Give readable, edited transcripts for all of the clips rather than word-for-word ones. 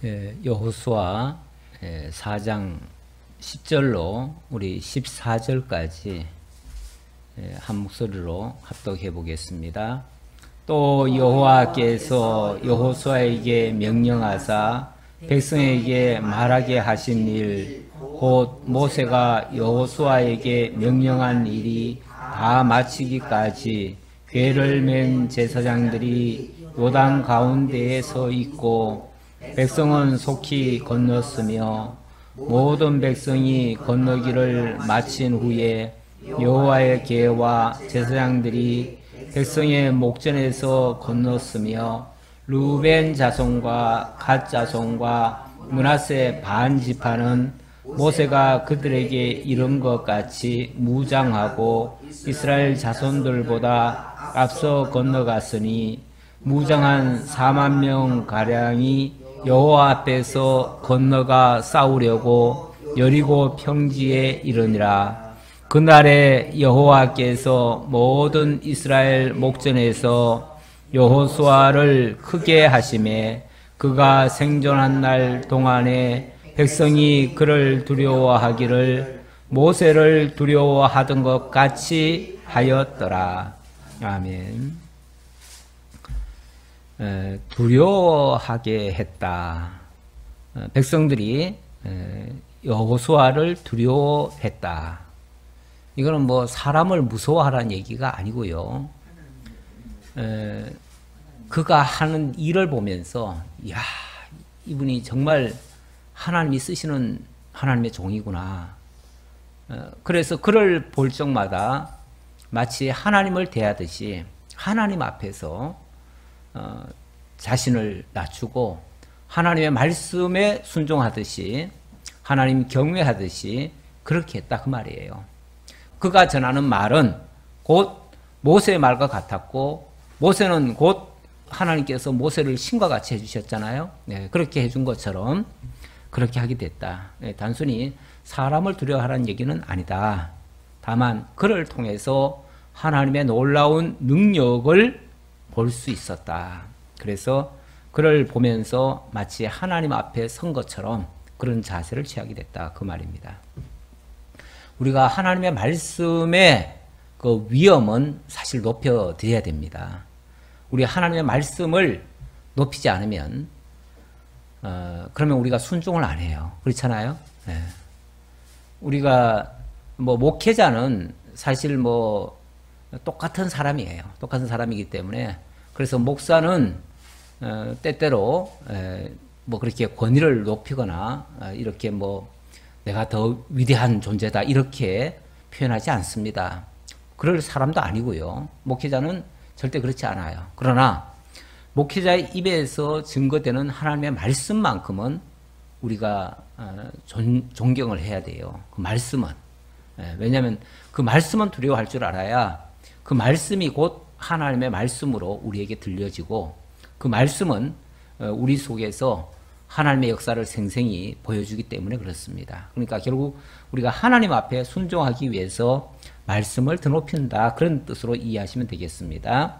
여호수아 4장 10절로 우리 14절까지 한 목소리로 합독해 보겠습니다. 또 여호와께서 여호수아에게 명령하사 백성에게 말하게 하신 일 곧 모세가 여호수아에게 명령한 일이 다 마치기까지 궤를 맨 제사장들이 요단 가운데에 서 있고 백성은 속히 건넜으며 모든 백성이 건너기를 마친 후에 여호와의 궤와 제사장들이 백성의 목전에서 건넜으며 루벤 자손과 갓 자손과 므낫세 반 지파는 모세가 그들에게 이른 것 같이 무장하고 이스라엘 자손들보다 앞서 건너갔으니 무장한 4만 명 가량이 여호와 앞에서 건너가 싸우려고 여리고 평지에 이르니라. 그날에 여호와께서 모든 이스라엘 목전에서 여호수아를 크게 하시매 그가 생존한 날 동안에 백성이 그를 두려워하기를 모세를 두려워하던 것 같이 하였더라. 아멘. 두려워하게 했다. 백성들이 여호수아를 두려워했다. 이거는 뭐 사람을 무서워하라는 얘기가 아니고요. 그가 하는 일을 보면서 야, 이분이 정말 하나님이 쓰시는 하나님의 종이구나. 그래서 그를 볼 적마다 마치 하나님을 대하듯이 하나님 앞에서 자신을 낮추고 하나님의 말씀에 순종하듯이 하나님 경외하듯이 그렇게 했다 그 말이에요. 그가 전하는 말은 곧 모세의 말과 같았고 모세는 곧 하나님께서 모세를 신과 같이 해주셨잖아요. 네, 그렇게 해준 것처럼 그렇게 하게 됐다. 네, 단순히 사람을 두려워하라는 얘기는 아니다. 다만 그를 통해서 하나님의 놀라운 능력을 볼 수 있었다. 그래서 그를 보면서 마치 하나님 앞에 선 것처럼 그런 자세를 취하게 됐다. 그 말입니다. 우리가 하나님의 말씀의 그 위엄은 사실 높여드려야 됩니다. 우리 하나님의 말씀을 높이지 않으면 그러면 우리가 순종을 안 해요. 그렇잖아요? 네. 우리가 뭐 목회자는 사실 뭐 똑같은 사람이에요. 똑같은 사람이기 때문에 그래서 목사는 때때로 뭐 그렇게 권위를 높이거나 이렇게 뭐 내가 더 위대한 존재다 이렇게 표현하지 않습니다. 그럴 사람도 아니고요. 목회자는 절대 그렇지 않아요. 그러나 목회자의 입에서 증거되는 하나님의 말씀만큼은 우리가 존경을 해야 돼요. 그 말씀은. 왜냐하면 그 말씀은 두려워할 줄 알아야 그 말씀이 곧 하나님의 말씀으로 우리에게 들려지고 그 말씀은 우리 속에서 하나님의 역사를 생생히 보여주기 때문에 그렇습니다. 그러니까 결국 우리가 하나님 앞에 순종하기 위해서 말씀을 드높인다. 그런 뜻으로 이해하시면 되겠습니다.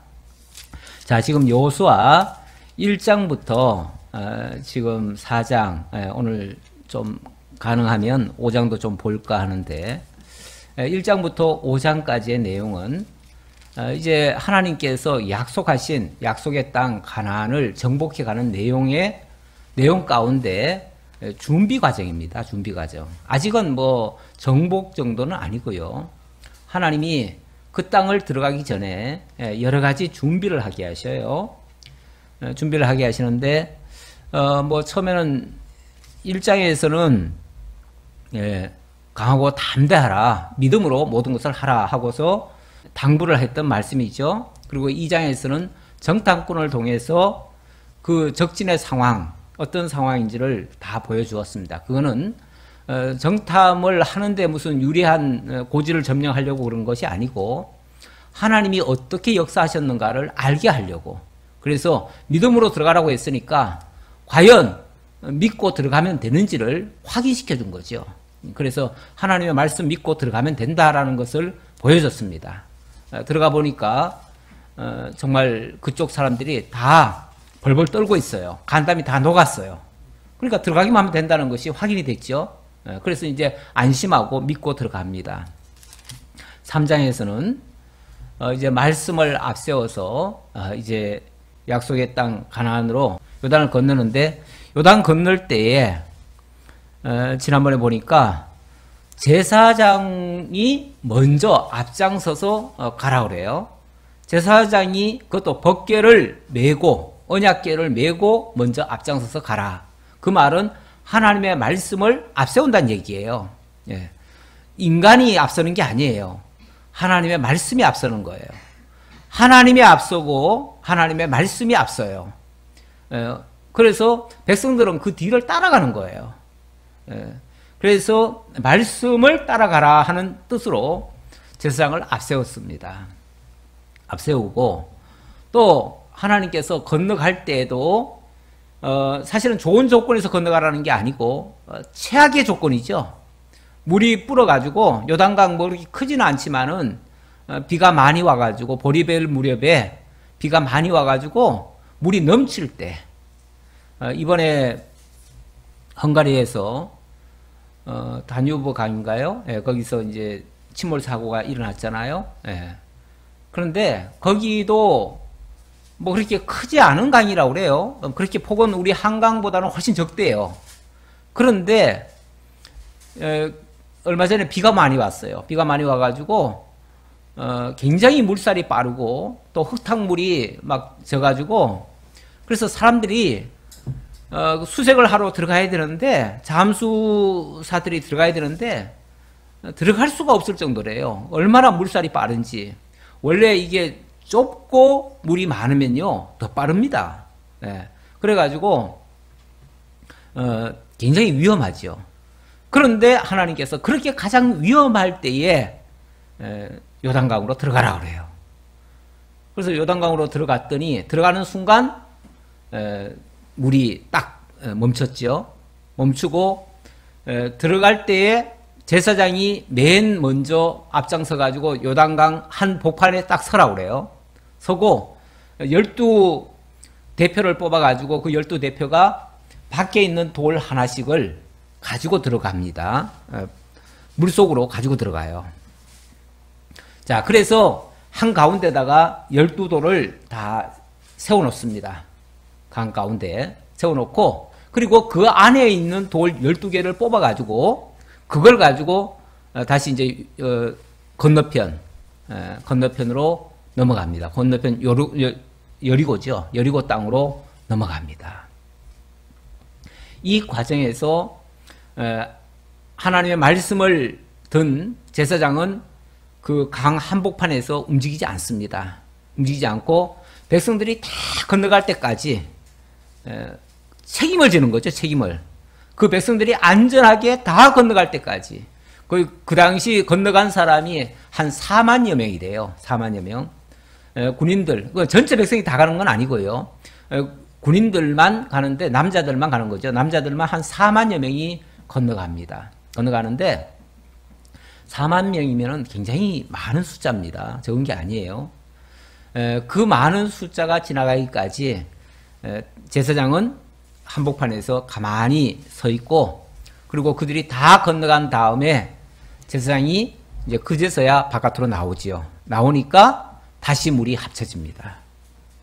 자, 지금 여호수아 1장부터 지금 4장, 오늘 좀 가능하면 5장도 좀 볼까 하는데 1장부터 5장까지의 내용은 이제 하나님께서 약속하신 약속의 땅 가나안을 정복해가는 내용 가운데 준비 과정입니다. 준비 과정. 아직은 뭐 정복 정도는 아니고요. 하나님이 그 땅을 들어가기 전에 여러 가지 준비를 하게 하셔요. 준비를 하게 하시는데 뭐 처음에는 1장에서는 강하고 담대하라. 믿음으로 모든 것을 하라 하고서 당부를 했던 말씀이죠. 그리고 2장에서는 정탐꾼을 통해서 그 적진의 상황, 어떤 상황인지를 다 보여주었습니다. 그거는 정탐을 하는데 무슨 유리한 고지를 점령하려고 그런 것이 아니고 하나님이 어떻게 역사하셨는가를 알게 하려고. 그래서 믿음으로 들어가라고 했으니까 과연 믿고 들어가면 되는지를 확인시켜 준 거죠. 그래서 하나님의 말씀 믿고 들어가면 된다라는 것을 보여줬습니다. 들어가 보니까 정말 그쪽 사람들이 다 벌벌 떨고 있어요. 간담이 다 녹았어요. 그러니까 들어가기만 하면 된다는 것이 확인이 됐죠. 그래서 이제 안심하고 믿고 들어갑니다. 3장에서는 이제 말씀을 앞세워서 이제 약속의 땅 가나안으로 요단을 건너는데, 요단 건널 때에 지난번에 보니까 제사장이 먼저 앞장서서 가라 그래요. 제사장이 그것도 법궤를 메고, 언약궤를 메고 먼저 앞장서서 가라. 그 말은 하나님의 말씀을 앞세운다는 얘기예요. 예. 인간이 앞서는 게 아니에요. 하나님의 말씀이 앞서는 거예요. 하나님이 앞서고 하나님의 말씀이 앞서요. 그래서 백성들은 그 뒤를 따라가는 거예요. 그래서 말씀을 따라가라 하는 뜻으로 제사장을 앞세웠습니다. 앞세우고, 또 하나님께서 건너갈 때에도 사실은 좋은 조건에서 건너가라는 게 아니고 최악의 조건이죠. 물이 불어가지고 요단강 뭐 그렇게 크지는 않지만은 비가 많이 와가지고 보리배일 무렵에 비가 많이 와가지고 물이 넘칠 때, 이번에 헝가리에서 다뉴브 강인가요? 예, 거기서 이제 침몰 사고가 일어났잖아요. 예. 그런데 거기도 뭐 그렇게 크지 않은 강이라고 그래요. 그렇게 폭은 우리 한강보다는 훨씬 적대요. 그런데 얼마 전에 비가 많이 왔어요. 비가 많이 와가지고 굉장히 물살이 빠르고 또 흙탕물이 막 져가지고, 그래서 사람들이 수색을 하러 들어가야 되는데, 잠수사들이 들어가야 되는데 들어갈 수가 없을 정도래요. 얼마나 물살이 빠른지. 원래 이게 좁고 물이 많으면요 더 빠릅니다. 네. 그래가지고 굉장히 위험하죠. 그런데 하나님께서 그렇게 가장 위험할 때에 요단강으로 들어가라 그래요. 그래서 요단강으로 들어갔더니 들어가는 순간 물이 딱 멈췄죠. 멈추고 들어갈 때에 제사장이 맨 먼저 앞장서 가지고 요단강 한 복판에 딱 서라고 그래요. 서고 12대표를 뽑아 가지고 그 12대표가 밖에 있는 돌 하나씩을 가지고 들어갑니다. 물속으로 가지고 들어가요. 자, 그래서 한 가운데다가 12돌을 다 세워놓습니다. 강 가운데 세워놓고, 그리고 그 안에 있는 돌 12개를 뽑아가지고 그걸 가지고 다시 이제 건너편으로 넘어갑니다. 건너편 여리고죠. 여리고 땅으로 넘어갑니다. 이 과정에서 하나님의 말씀을 든 제사장은 그 강 한복판에서 움직이지 않습니다. 움직이지 않고 백성들이 다 건너갈 때까지 책임을 지는 거죠. 책임을. 그 백성들이 안전하게 다 건너갈 때까지. 그 당시 건너간 사람이 한 4만여 명이래요. 4만여 명. 군인들, 전체 백성이 다 가는 건 아니고요. 군인들만 가는데, 남자들만 가는 거죠. 남자들만 한 4만여 명이 건너갑니다. 건너가는데 4만 명이면 굉장히 많은 숫자입니다. 적은 게 아니에요. 그 많은 숫자가 지나가기까지 제사장은 한복판에서 가만히 서 있고, 그리고 그들이 다 건너간 다음에 제사장이 이제 그제서야 바깥으로 나오지요. 나오니까 다시 물이 합쳐집니다.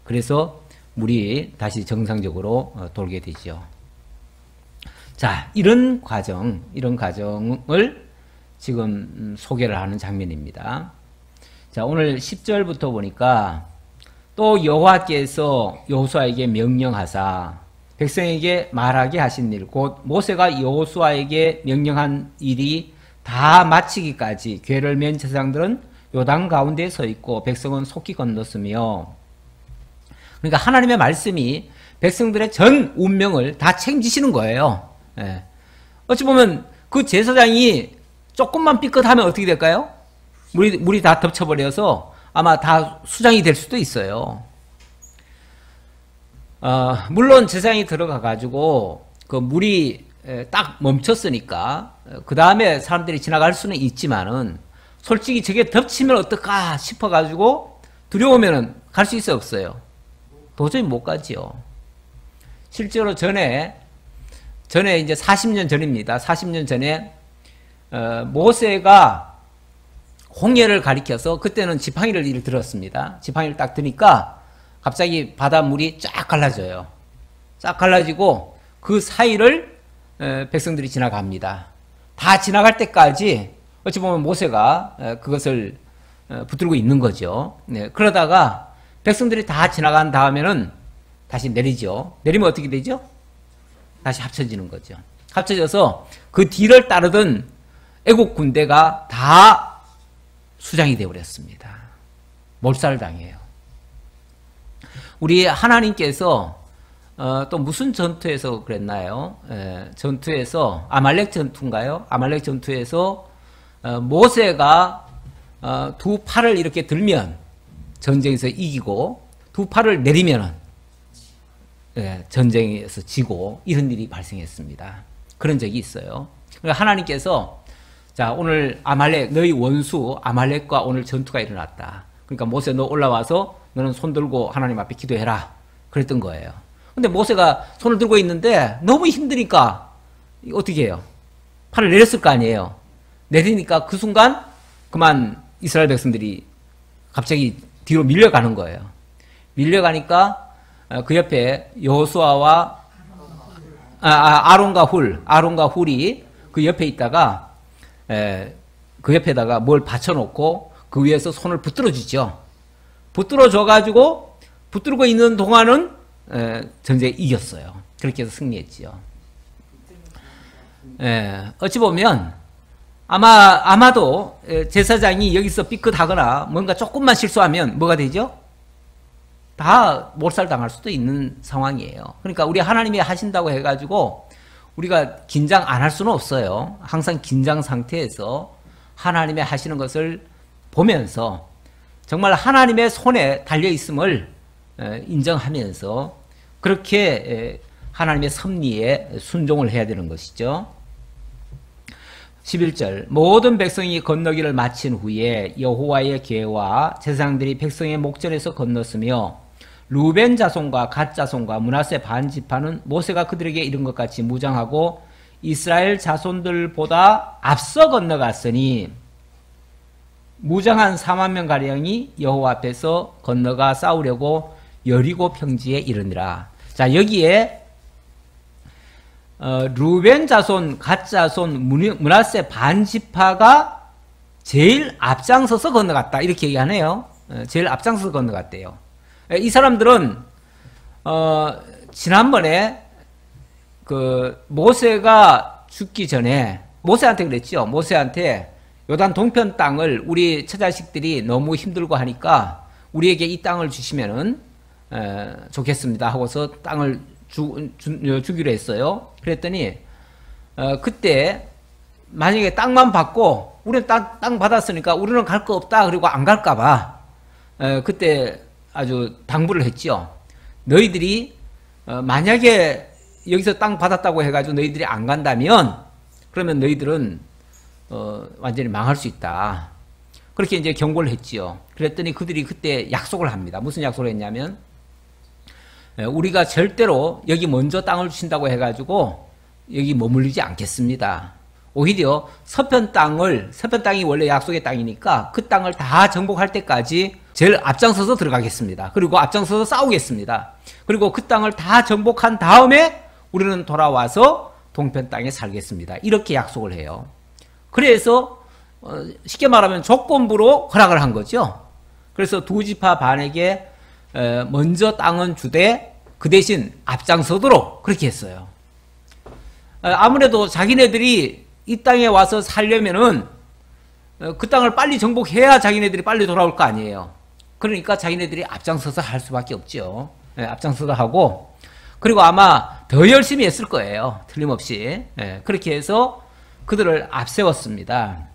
그래서 물이 다시 정상적으로 돌게 되죠. 자, 이런 과정을 지금 소개를 하는 장면입니다. 자, 오늘 10절부터 보니까 또 여호와께서 여호수아에게 명령하사 백성에게 말하게 하신 일, 곧 모세가 여호수아에게 명령한 일이 다 마치기까지 궤를 맨 제사장들은 요단 가운데에 서 있고 백성은 속히 건넜으며, 그러니까 하나님의 말씀이 백성들의 전 운명을 다 책임지시는 거예요. 예. 어찌 보면 그 제사장이 조금만 삐끗하면 어떻게 될까요? 물이 다 덮쳐버려서 아마 다 수장이 될 수도 있어요. 물론 제사장이 들어가가지고 그 물이 딱 멈췄으니까 그 다음에 사람들이 지나갈 수는 있지만은, 솔직히 저게 덮치면 어떨까 싶어가지고 두려우면은 갈 수 있어요, 없어요? 도저히 못 가지요. 실제로 전에 전에 이제 40년 전입니다. 40년 전에 모세가 홍해를 가리켜서 그때는 지팡이를 들었습니다. 지팡이를 딱 드니까 갑자기 바닷물이 쫙 갈라져요. 쫙 갈라지고 그 사이를 백성들이 지나갑니다. 다 지나갈 때까지 어찌 보면 모세가 그것을 붙들고 있는 거죠. 네, 그러다가 백성들이 다 지나간 다음에는 다시 내리죠. 내리면 어떻게 되죠? 다시 합쳐지는 거죠. 합쳐져서 그 뒤를 따르던 애국 군대가 다 수장이 되어버렸습니다. 몰살당해요. 우리 하나님께서 또 무슨 전투에서 그랬나요? 전투에서 아말렉 전투인가요? 아말렉 전투에서 모세가 두 팔을 이렇게 들면 전쟁에서 이기고 두 팔을 내리면 전쟁에서 지고 이런 일이 발생했습니다. 그런 적이 있어요. 하나님께서 자, 오늘 아말렉, 너희 원수 아말렉과 오늘 전투가 일어났다. 그러니까 모세 너 올라와서 너는 손 들고 하나님 앞에 기도해라. 그랬던 거예요. 근데 모세가 손을 들고 있는데 너무 힘드니까 어떻게 해요? 팔을 내렸을 거 아니에요. 내리니까 그 순간 그만 이스라엘 백성들이 갑자기 뒤로 밀려가는 거예요. 밀려가니까 그 옆에 여호수아와 아론과 훌이 그 옆에 있다가 그 옆에다가 뭘 받쳐놓고 그 위에서 손을 붙들어 주죠. 붙들어 줘가지고 붙들고 있는 동안은 전쟁에 이겼어요. 그렇게 해서 승리했지요. 어찌 보면 아마도 제사장이 여기서 삐끗하거나 뭔가 조금만 실수하면 뭐가 되죠? 다 몰살당할 수도 있는 상황이에요. 그러니까 우리 하나님이 하신다고 해가지고 우리가 긴장 안 할 수는 없어요. 항상 긴장 상태에서 하나님의 하시는 것을 보면서 정말 하나님의 손에 달려있음을 인정하면서 그렇게 하나님의 섭리에 순종을 해야 되는 것이죠. 11절 모든 백성이 건너기를 마친 후에 여호와의 계와 제사장들이 백성의 목전에서 건넜으며 루벤 자손과 갓 자손과 므낫세 반 지파는 모세가 그들에게 이른 것 같이 무장하고 이스라엘 자손들보다 앞서 건너갔으니 무장한 4만 명 가량이 여호와 앞에서 건너가 싸우려고 여리고 평지에 이르니라. 자, 여기에 루벤 자손, 갓 자손, 므낫세 반 지파가 제일 앞장서서 건너갔다 이렇게 얘기하네요. 제일 앞장서서 건너갔대요. 이 사람들은 지난번에 그 모세가 죽기 전에 모세한테 그랬죠. 모세한테 요단 동편 땅을 우리 처자식들이 너무 힘들고 하니까 우리에게 이 땅을 주시면은 좋겠습니다 하고서 땅을 주기로 했어요. 그랬더니 그때 만약에 땅만 받고 우리는 땅 받았으니까 우리는 갈 거 없다 그리고 안 갈까 봐 그때 아주 당부를 했죠. 너희들이 만약에 여기서 땅 받았다고 해가지고 너희들이 안 간다면 그러면 너희들은 완전히 망할 수 있다. 그렇게 이제 경고를 했지요. 그랬더니 그들이 그때 약속을 합니다. 무슨 약속을 했냐면 우리가 절대로 여기 먼저 땅을 주신다고 해가지고 여기 머물리지 않겠습니다. 오히려 서편 땅이 원래 약속의 땅이니까 그 땅을 다 정복할 때까지 제일 앞장서서 들어가겠습니다. 그리고 앞장서서 싸우겠습니다. 그리고 그 땅을 다 정복한 다음에 우리는 돌아와서 동편 땅에 살겠습니다. 이렇게 약속을 해요. 그래서 쉽게 말하면 조건부로 허락을 한 거죠. 그래서 두 지파 반에게 먼저 땅은 주되 그 대신 앞장서도록 그렇게 했어요. 아무래도 자기네들이 이 땅에 와서 살려면은 그 땅을 빨리 정복해야 자기네들이 빨리 돌아올 거 아니에요. 그러니까 자기네들이 앞장서서 할 수밖에 없죠. 앞장서서 하고 그리고 아마 더 열심히 했을 거예요. 틀림없이. 그렇게 해서 그들을 앞세웠습니다.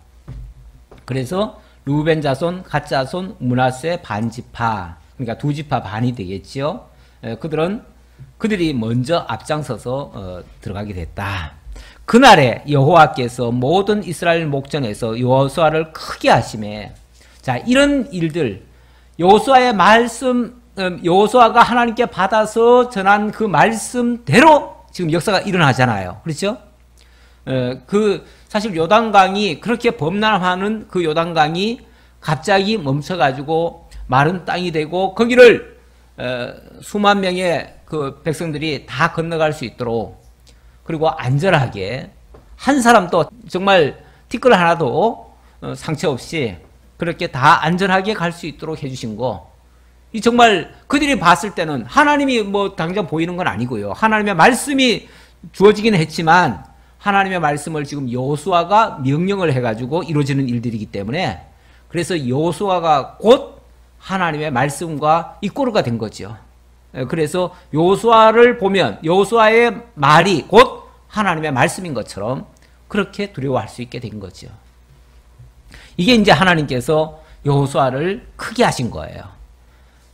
그래서 루벤 자손, 갓 자손, 므낫세 반 지파, 그러니까 두 지파 반이 되겠지요. 그들이 먼저 앞장서서 들어가게 됐다. 그날에 여호와께서 모든 이스라엘 목전에서 여호수아를 크게 하심에, 자, 이런 일들, 여호수아의 말씀, 여호수아가 하나님께 받아서 전한 그 말씀대로 지금 역사가 일어나잖아요. 그렇죠? 사실 요단강이 그렇게 범람하는 그 요단강이 갑자기 멈춰가지고 마른 땅이 되고 거기를 수만 명의 그 백성들이 다 건너갈 수 있도록 그리고 안전하게 한 사람도 정말 티끌 하나도 상처 없이 그렇게 다 안전하게 갈 수 있도록 해주신 거. 이 정말 그들이 봤을 때는 하나님이 뭐 당장 보이는 건 아니고요. 하나님의 말씀이 주어지긴 했지만 하나님의 말씀을 지금 여호수아가 명령을 해가지고 이루어지는 일들이기 때문에 그래서 여호수아가 곧 하나님의 말씀과 이꼬르가 된 거죠. 그래서 여호수아를 보면 여호수아의 말이 곧 하나님의 말씀인 것처럼 그렇게 두려워할 수 있게 된 거죠. 이게 이제 하나님께서 여호수아를 크게 하신 거예요.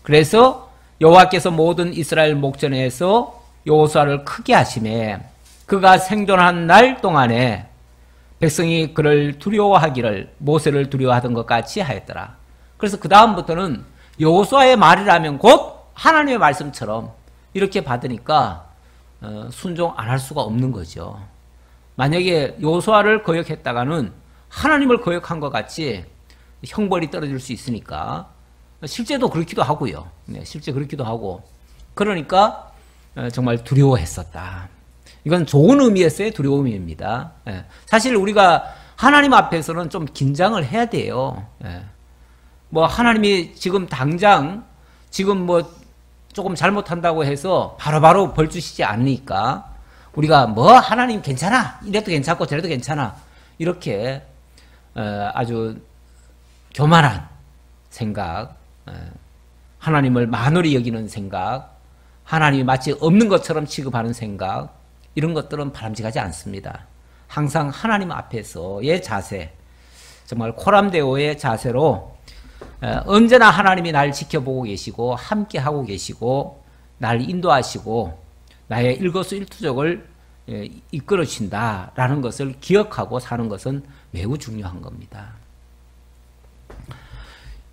그래서 여호와께서 모든 이스라엘 목전에서 여호수아를 크게 하심에 그가 생존한 날 동안에 백성이 그를 두려워하기를 모세를 두려워하던 것 같이 하였더라. 그래서 그 다음부터는 여호수아의 말이라면 곧 하나님의 말씀처럼 이렇게 받으니까 순종 안 할 수가 없는 거죠. 만약에 여호수아를 거역했다가는 하나님을 거역한 것 같이 형벌이 떨어질 수 있으니까 실제도 그렇기도 하고요. 네, 실제 그렇기도 하고 그러니까 정말 두려워했었다. 이건 좋은 의미에서의 두려움입니다. 예. 사실 우리가 하나님 앞에서는 좀 긴장을 해야 돼요. 예. 뭐 하나님이 지금 당장 지금 뭐 조금 잘못한다고 해서 바로바로 벌 주시지 않으니까 우리가 뭐 하나님 괜찮아 이래도 괜찮고 저래도 괜찮아 이렇게 아주 교만한 생각, 하나님을 만홀히 여기는 생각, 하나님이 마치 없는 것처럼 취급하는 생각 이런 것들은 바람직하지 않습니다. 항상 하나님 앞에서의 자세, 정말 코람데오의 자세로 언제나 하나님이 날 지켜보고 계시고 함께하고 계시고 날 인도하시고 나의 일거수일투족을 이끌어 주신다라는 것을 기억하고 사는 것은 매우 중요한 겁니다.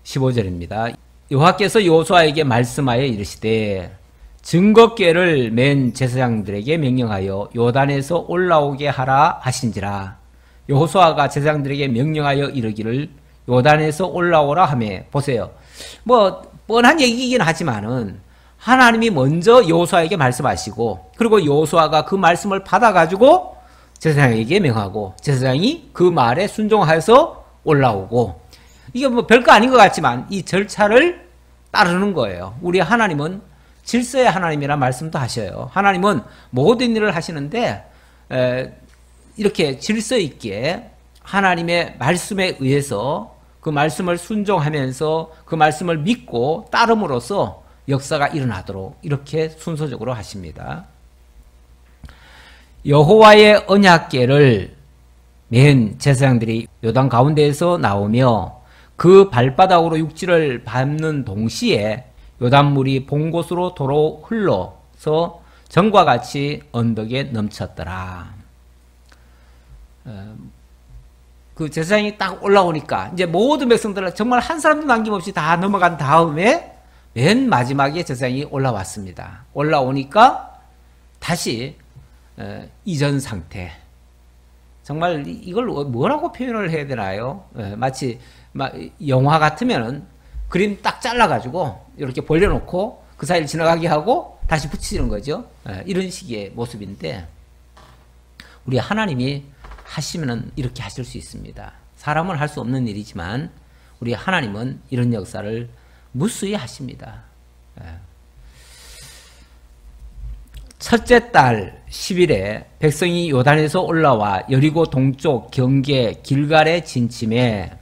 15절입니다. 여호와께서 여호수아에게 말씀하여 이르시되 증거궤를 맨 제사장들에게 명령하여 요단에서 올라오게 하라 하신지라. 여호수아가 제사장들에게 명령하여 이르기를 요단에서 올라오라 하매 보세요. 뭐 뻔한 얘기이긴 하지만은 하나님이 먼저 여호수아에게 말씀하시고 그리고 여호수아가 그 말씀을 받아가지고 제사장에게 명하고 제사장이 그 말에 순종하여서 올라오고 이게 뭐 별거 아닌 것 같지만 이 절차를 따르는 거예요. 우리 하나님은 질서의 하나님이라 말씀도 하셔요. 하나님은 모든 일을 하시는데 이렇게 질서 있게 하나님의 말씀에 의해서 그 말씀을 순종하면서 그 말씀을 믿고 따름으로써 역사가 일어나도록 이렇게 순서적으로 하십니다. 여호와의 언약궤를 맨 제사장들이 요단 가운데에서 나오며 그 발바닥으로 육지를 밟는 동시에 요단물이 본 곳으로 도로 흘러서 전과 같이 언덕에 넘쳤더라. 그 제사장이 딱 올라오니까 이제 모든 백성들 정말 한 사람도 남김없이 다 넘어간 다음에 맨 마지막에 제사장이 올라왔습니다. 올라오니까 다시 이전 상태. 정말 이걸 뭐라고 표현을 해야 되나요? 마치 영화 같으면은 그림 딱 잘라가지고 이렇게 벌려놓고 그 사이를 지나가게 하고 다시 붙이는 거죠. 이런 식의 모습인데 우리 하나님이 하시면은 이렇게 하실 수 있습니다. 사람은 할 수 없는 일이지만 우리 하나님은 이런 역사를 무수히 하십니다. 첫째 달 10일에 백성이 요단에서 올라와 여리고 동쪽 경계 길갈에 진침해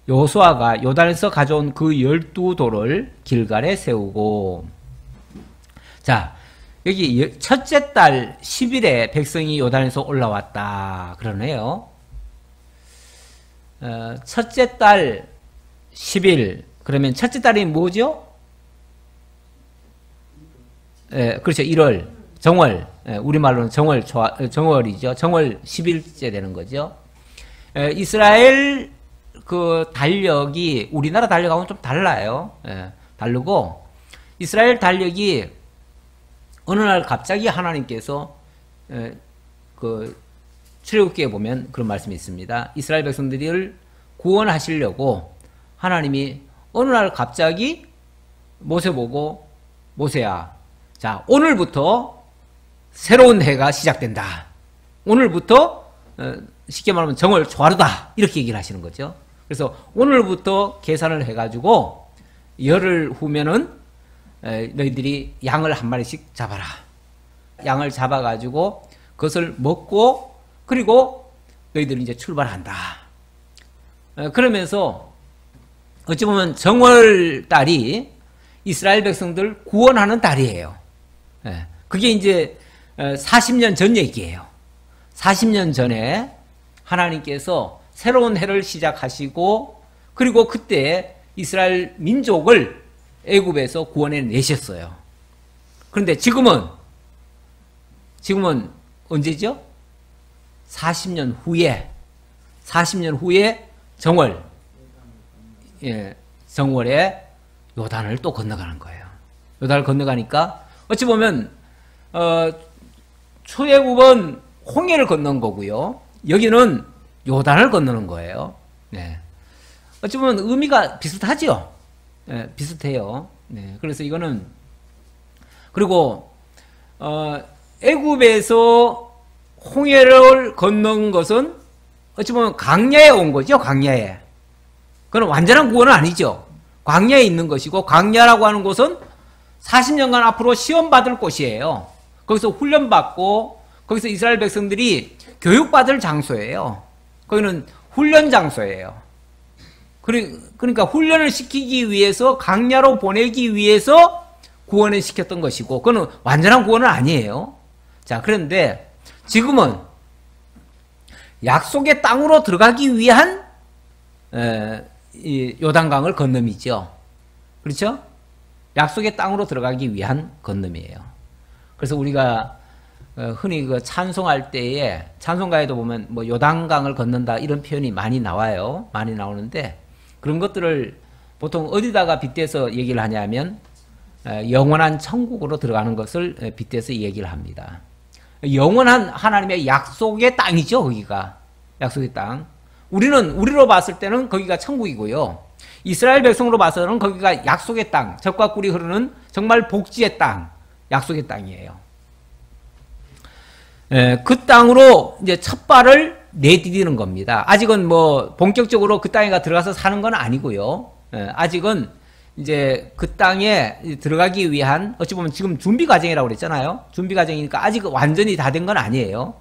여호수아가 요단에서 가져온 그 12돌을 길갈에 세우고 자 여기 첫째 달 10일에 백성이 요단에서 올라왔다 그러네요. 첫째 달 10일 그러면 첫째 달이 뭐죠? 그렇죠. 1월 정월 우리말로는 정월이죠. 정월 10일째 되는 거죠. 이스라엘 그 달력이 우리나라 달력하고는 좀 달라요. 다르고 이스라엘 달력이 어느 날 갑자기 하나님께서 그 출애굽기에 보면 그런 말씀이 있습니다. 이스라엘 백성들을 구원하시려고 하나님이 어느 날 갑자기 모세 보고 모세야, 자 오늘부터 새로운 해가 시작된다. 오늘부터 쉽게 말하면 정월 초하루다 이렇게 얘기를 하시는 거죠. 그래서 오늘부터 계산을 해가지고 열흘 후면은 너희들이 양을 한 마리씩 잡아라. 양을 잡아가지고 그것을 먹고 그리고 너희들이 이제 출발한다. 그러면서 어찌 보면 정월달이 이스라엘 백성들 구원하는 달이에요. 그게 이제 40년 전 얘기예요. 40년 전에 하나님께서 새로운 해를 시작하시고 그리고 그때 이스라엘 민족을 애굽에서 구원해 내셨어요. 그런데 지금은 언제죠? 40년 후에 정월, 정월에 요단을 또 건너가는 거예요. 요단을 건너가니까 어찌 보면 출애굽은 홍해를 건넌 거고요. 여기는 요단을 건너는 거예요. 네. 어찌 보면 의미가 비슷하죠. 네, 비슷해요. 네. 그래서 이거는 그리고 애굽에서 홍해를 건넌 것은 어찌 보면 광야에 온 거죠. 광야에. 그건 완전한 구원은 아니죠. 광야에 있는 것이고 광야라고 하는 곳은 40년간 앞으로 시험받을 곳이에요. 거기서 훈련받고 거기서 이스라엘 백성들이 교육받을 장소예요. 거기는 훈련 장소예요. 그러니까 훈련을 시키기 위해서 광야로 보내기 위해서 구원을 시켰던 것이고 그건 완전한 구원은 아니에요. 자, 그런데 지금은 약속의 땅으로 들어가기 위한 이 요단강을 건너이죠. 그렇죠? 약속의 땅으로 들어가기 위한 건너이에요. 그래서 우리가 흔히 그 찬송할 때에 찬송가에도 보면 뭐 요단강을 건넌다 이런 표현이 많이 나와요. 많이 나오는데 그런 것들을 보통 어디다가 빗대서 얘기를 하냐면 영원한 천국으로 들어가는 것을 빗대서 얘기를 합니다. 영원한 하나님의 약속의 땅이죠. 거기가 약속의 땅. 우리로 봤을 때는 거기가 천국이고요. 이스라엘 백성으로 봐서는 거기가 약속의 땅, 젖과 꿀이 흐르는 정말 복지의 땅, 약속의 땅이에요. 그 땅으로 이제 첫 발을 내디디는 겁니다. 아직은 뭐 본격적으로 그 땅에 들어가서 사는 건 아니고요. 아직은 이제 그 땅에 들어가기 위한 어찌 보면 지금 준비 과정이라고 그랬잖아요. 준비 과정이니까 아직 완전히 다 된 건 아니에요.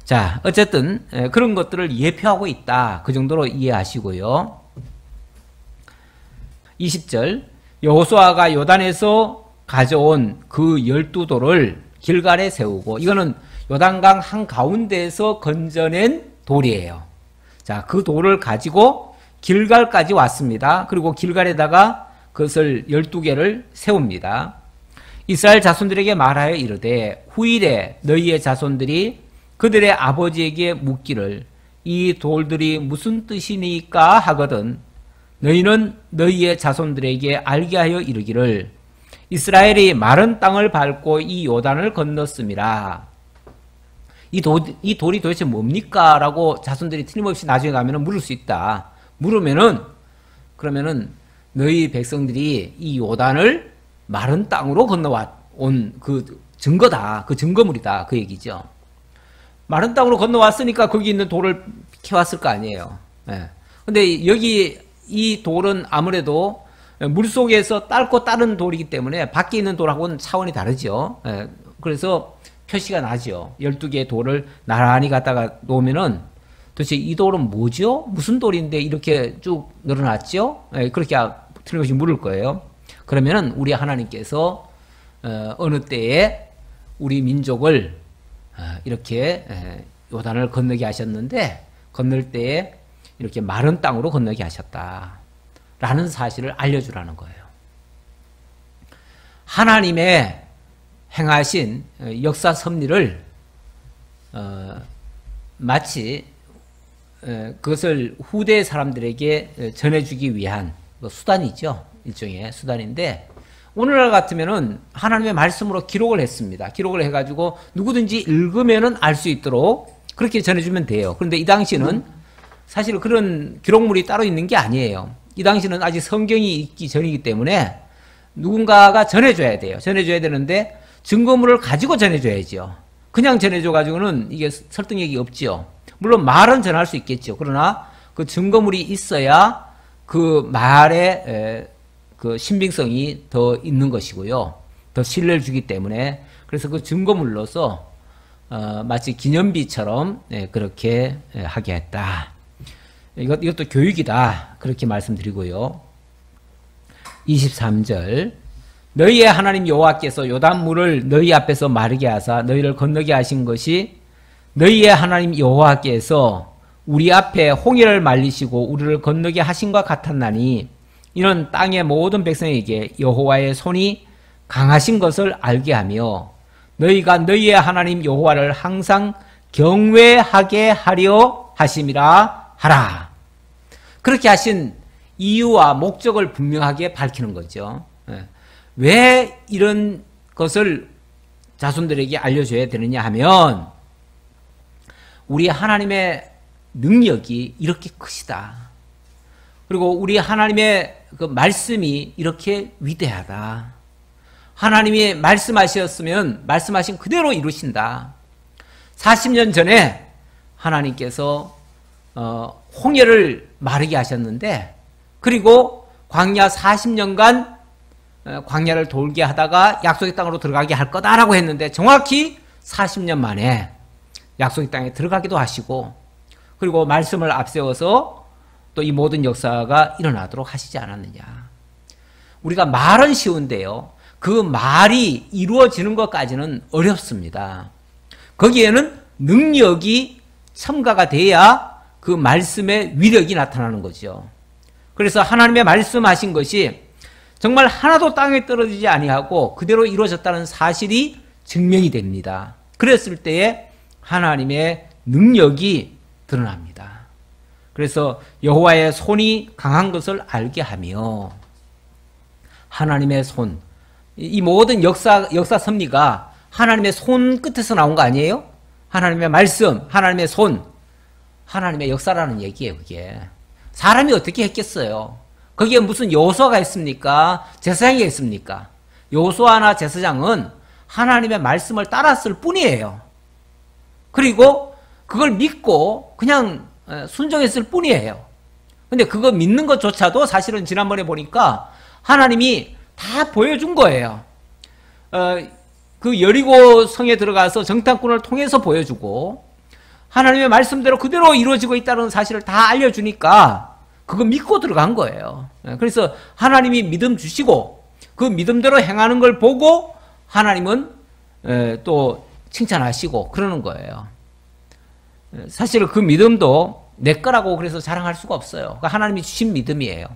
자, 어쨌든 그런 것들을 예표하고 있다. 그 정도로 이해하시고요. 20절 여호수아가 요단에서 가져온 그 12돌을 길갈에 세우고 이거는 요단강 한가운데에서 건져낸 돌이에요. 자, 그 돌을 가지고 길갈까지 왔습니다. 그리고 길갈에다가 그것을 12개를 세웁니다. 이스라엘 자손들에게 말하여 이르되 후일에 너희의 자손들이 그들의 아버지에게 묻기를 이 돌들이 무슨 뜻이니까 하거든 너희는 너희의 자손들에게 알게 하여 이르기를 이스라엘이 마른 땅을 밟고 이 요단을 건넜음이라. 이 돌이 도대체 뭡니까? 라고 자손들이 틀림없이 나중에 가면 물을 수 있다. 그러면은 너희 백성들이 이 요단을 마른 땅으로 건너온 그 증거다. 그 증거물이다. 그 얘기죠. 마른 땅으로 건너왔으니까 거기 있는 돌을 캐왔을 거 아니에요. 근데 여기 이 돌은 아무래도 물속에서 닳고 따른 돌이기 때문에 밖에 있는 돌하고는 차원이 다르죠. 그래서 표시가 나죠. 12개의 돌을 나란히 갖다가 놓으면은 도대체 이 돌은 뭐죠? 무슨 돌인데 이렇게 쭉 늘어났죠? 그렇게 틀림없이 물을 거예요. 그러면은 우리 하나님께서 어느 때에 우리 민족을 이렇게 요단을 건너게 하셨는데 건널 때에 이렇게 마른 땅으로 건너게 하셨다. 라는 사실을 알려주라는 거예요. 하나님의 행하신 역사 섭리를 마치 그것을 후대 사람들에게 전해주기 위한 수단이죠. 일종의 수단인데 오늘날 같으면은 하나님의 말씀으로 기록을 했습니다. 기록을 해가지고 누구든지 읽으면은 알 수 있도록 그렇게 전해주면 돼요. 그런데 이 당시는 사실 그런 기록물이 따로 있는 게 아니에요. 이 당시는 아직 성경이 있기 전이기 때문에 누군가가 전해줘야 돼요. 전해줘야 되는데 증거물을 가지고 전해줘야죠. 그냥 전해줘가지고는 이게 설득력이 없지요. 물론 말은 전할 수 있겠죠. 그러나 그 증거물이 있어야 그 말의 그 신빙성이 더 있는 것이고요. 더 신뢰를 주기 때문에 그래서 그 증거물로서 마치 기념비처럼 그렇게 하게 했다. 이것도 교육이다. 그렇게 말씀드리고요. 23절 너희의 하나님 여호와께서 요단물을 너희 앞에서 마르게 하사 너희를 건너게 하신 것이 너희의 하나님 여호와께서 우리 앞에 홍해를 말리시고 우리를 건너게 하신 것 같았나니 이는 땅의 모든 백성에게 여호와의 손이 강하신 것을 알게 하며 너희가 너희의 하나님 여호와를 항상 경외하게 하려 하심이라 하라. 그렇게 하신 이유와 목적을 분명하게 밝히는 거죠. 왜 이런 것을 자손들에게 알려줘야 되느냐 하면 우리 하나님의 능력이 이렇게 크시다. 그리고 우리 하나님의 그 말씀이 이렇게 위대하다. 하나님이 말씀하셨으면 말씀하신 그대로 이루신다. 40년 전에 하나님께서 홍해를 마르게 하셨는데 그리고 광야 40년간 광야를 돌게 하다가 약속의 땅으로 들어가게 할 거다라고 했는데 정확히 40년 만에 약속의 땅에 들어가기도 하시고 그리고 말씀을 앞세워서 또 이 모든 역사가 일어나도록 하시지 않았느냐. 우리가 말은 쉬운데요. 그 말이 이루어지는 것까지는 어렵습니다. 거기에는 능력이 첨가가 돼야 그 말씀의 위력이 나타나는 거죠. 그래서 하나님의 말씀하신 것이 정말 하나도 땅에 떨어지지 아니하고 그대로 이루어졌다는 사실이 증명이 됩니다. 그랬을 때에 하나님의 능력이 드러납니다. 그래서 여호와의 손이 강한 것을 알게 하며 하나님의 손, 이 모든 역사 섭리가 하나님의 손 끝에서 나온 거 아니에요? 하나님의 말씀, 하나님의 손, 하나님의 역사라는 얘기예요. 그게 사람이 어떻게 했겠어요? 거기에 무슨 여호수아가 있습니까? 제사장이 있습니까? 여호수아나 제사장은 하나님의 말씀을 따랐을 뿐이에요. 그리고 그걸 믿고 그냥 순종했을 뿐이에요. 근데 그거 믿는 것조차도 사실은 지난번에 보니까 하나님이 다 보여준 거예요. 그 여리고 성에 들어가서 정탐꾼을 통해서 보여주고 하나님의 말씀대로 그대로 이루어지고 있다는 사실을 다 알려주니까 그거 믿고 들어간 거예요. 그래서 하나님이 믿음 주시고 그 믿음대로 행하는 걸 보고 하나님은 또 칭찬하시고 그러는 거예요. 사실 그 믿음도 내 거라고 그래서 자랑할 수가 없어요. 하나님이 주신 믿음이에요.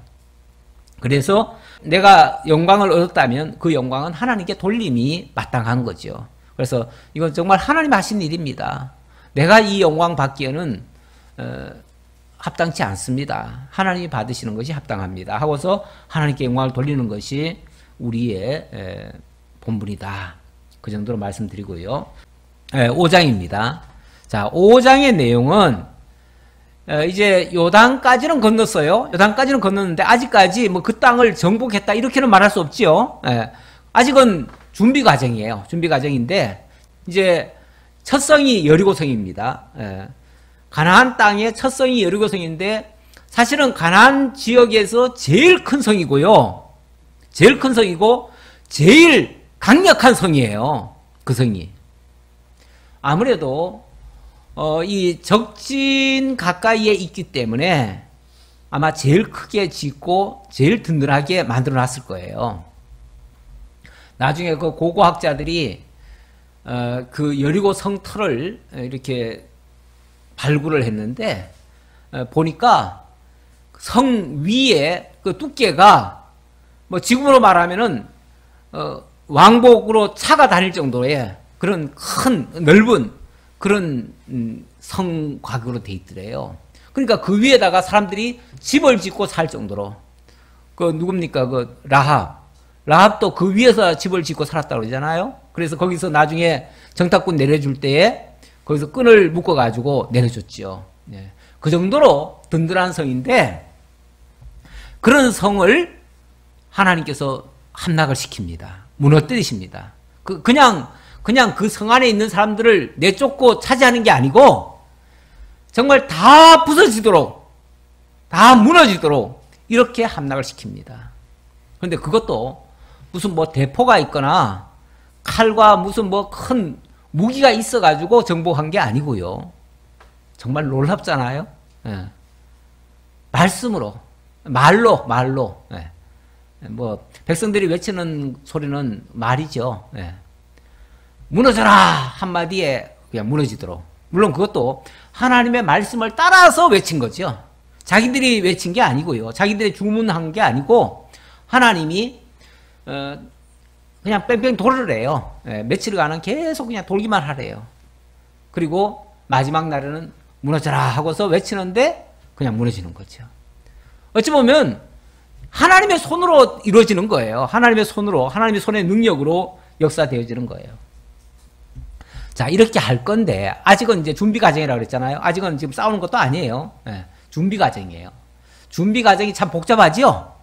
그래서 내가 영광을 얻었다면 그 영광은 하나님께 돌림이 마땅한 거죠. 그래서 이건 정말 하나님 하신 일입니다. 내가 이 영광 받기에는 합당치 않습니다. 하나님이 받으시는 것이 합당합니다. 하고서 하나님께 영광을 돌리는 것이 우리의 본분이다. 그 정도로 말씀드리고요. 5장입니다. 자, 5장의 내용은 이제 요단까지는 건넜어요. 요단까지는 건넜는데 아직까지 뭐 그 땅을 정복했다 이렇게는 말할 수 없지요. 아직은 준비 과정이에요. 준비 과정인데 이제 첫 성이 여리고성입니다. 가나안 땅의 첫 성이 여리고성인데 사실은 가나안 지역에서 제일 큰 성이고요. 제일 큰 성이고 제일 강력한 성이에요. 그 성이. 아무래도 이 적진 가까이에 있기 때문에 아마 제일 크게 짓고 제일 든든하게 만들어 놨을 거예요. 나중에 그 고고학자들이 그 여리고 성터를 이렇게 발굴을 했는데 보니까 성 위에 그 두께가 뭐 지금으로 말하면은 왕복으로 차가 다닐 정도의 그런 큰 넓은 그런 성곽으로 돼 있더래요. 그러니까 그 위에다가 사람들이 집을 짓고 살 정도로 그 누굽니까 그 라합 라합도 그 위에서 집을 짓고 살았다고 그러잖아요. 그래서 거기서 나중에 정탐꾼 내려줄 때에 거기서 끈을 묶어가지고 내려줬죠. 예. 그 정도로 든든한 성인데 그런 성을 하나님께서 함락을 시킵니다. 무너뜨리십니다. 그냥 그 성 안에 있는 사람들을 내쫓고 차지하는 게 아니고 정말 다 부서지도록 다 무너지도록 이렇게 함락을 시킵니다. 그런데 그것도 무슨 뭐 대포가 있거나 칼과 무슨 뭐 큰 무기가 있어가지고 정복한 게 아니고요. 정말 놀랍잖아요. 예. 말씀으로, 말로. 예. 뭐 백성들이 외치는 소리는 말이죠. 예. 무너져라 한마디에 그냥 무너지도록. 물론 그것도 하나님의 말씀을 따라서 외친 거죠. 자기들이 외친 게 아니고요. 자기들이 주문한 게 아니고 하나님이 그냥 뺑뺑 돌으래요. 예, 며칠간은 계속 그냥 돌기만 하래요. 그리고 마지막 날에는 무너져라 하고서 외치는데 그냥 무너지는 거죠. 어찌 보면 하나님의 손으로 이루어지는 거예요. 하나님의 손으로, 하나님의 손의 능력으로 역사되어지는 거예요. 자, 이렇게 할 건데 아직은 이제 준비 과정이라고 그랬잖아요. 아직은 지금 싸우는 것도 아니에요. 예, 준비 과정이에요. 준비 과정이 참 복잡하지요?